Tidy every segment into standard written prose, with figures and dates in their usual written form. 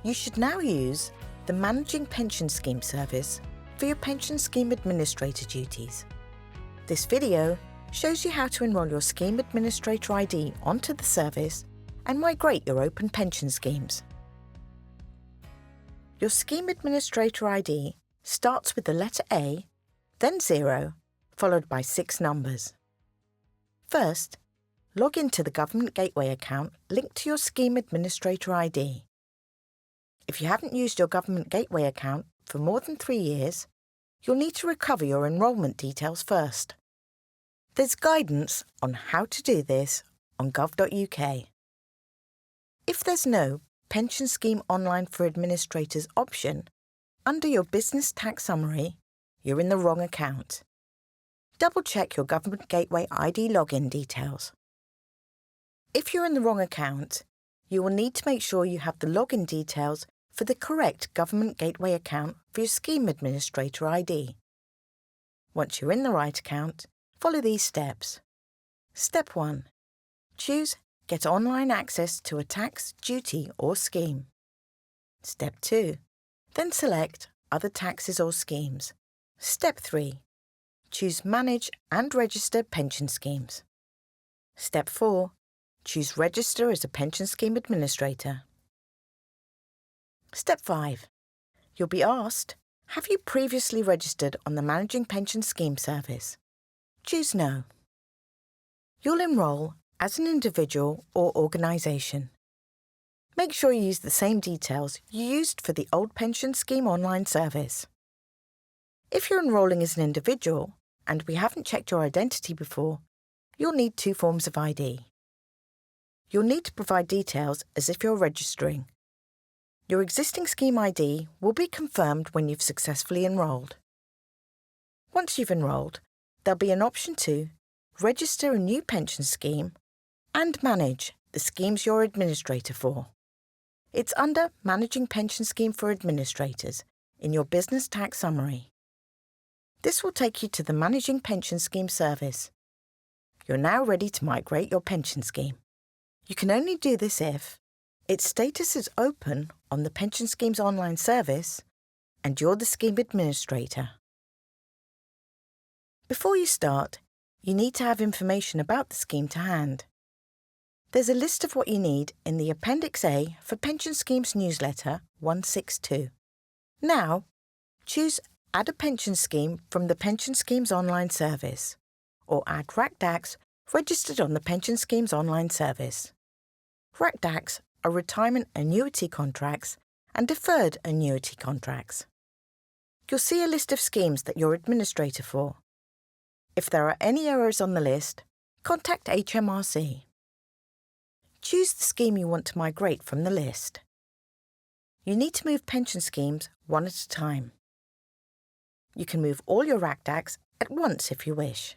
You should now use the Managing Pension Scheme service for your pension scheme administrator duties. This video shows you how to enrol your Scheme Administrator ID onto the service and migrate your open pension schemes. Your Scheme Administrator ID starts with the letter A, then 0, followed by 6 numbers. First, log into the Government Gateway account linked to your Scheme Administrator ID. If you haven't used your Government Gateway account for more than 3 years, you'll need to recover your enrolment details first. There's guidance on how to do this on gov.uk. If there's no Pension Scheme Online for Administrators option under your Business Tax Summary, you're in the wrong account. Double-check your Government Gateway ID login details. If you're in the wrong account, you will need to make sure you have the login details for the correct Government Gateway account for your Scheme Administrator ID. Once you're in the right account, follow these steps. Step 1. Choose Get online access to a tax, duty or scheme. Step 2. Then select Other taxes or schemes. Step 3. Choose Manage and Register pension schemes. Step 4. Choose Register as a pension scheme administrator. Step 5. You'll be asked, have you previously registered on the Managing Pension Scheme service? Choose No. You'll enrol as an individual or organisation. Make sure you use the same details you used for the old pension scheme online service. If you're enrolling as an individual and we haven't checked your identity before, you'll need 2 forms of ID. You'll need to provide details as if you're registering. Your existing scheme ID will be confirmed when you've successfully enrolled. Once you've enrolled, there'll be an option to register a new pension scheme and manage the schemes you're administrator for. It's under Managing Pension Scheme for Administrators in your Business Tax Summary. This will take you to the Managing Pension Scheme service. You're now ready to migrate your pension scheme. You can only do this if its status is open on the Pension Schemes online service and you're the scheme administrator. Before you start, you need to have information about the scheme to hand. There's a list of what you need in the Appendix A for Pension Schemes Newsletter 162. Now, choose Add a pension scheme from the Pension Schemes online service or add RAC-DACs registered on the Pension Schemes online service. RAC-DACs are retirement annuity contracts and deferred annuity contracts. You'll see a list of schemes that you're administrator for. If there are any errors on the list, contact HMRC. Choose the scheme you want to migrate from the list. You need to move pension schemes one at a time. You can move all your RAC-DACs at once if you wish.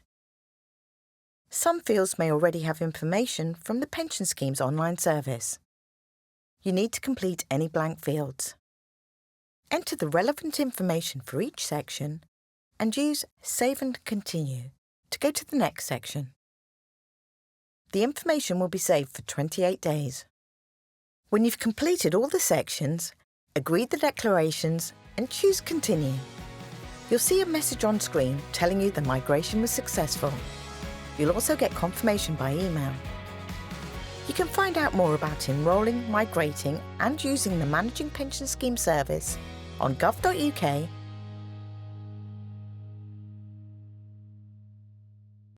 Some fields may already have information from the Pension Schemes online service. You need to complete any blank fields. Enter the relevant information for each section and use Save and Continue to go to the next section. The information will be saved for 28 days. When you've completed all the sections, agree the declarations and choose Continue. You'll see a message on screen telling you the migration was successful. You'll also get confirmation by email. You can find out more about enrolling, migrating and using the Managing Pension Scheme service on gov.uk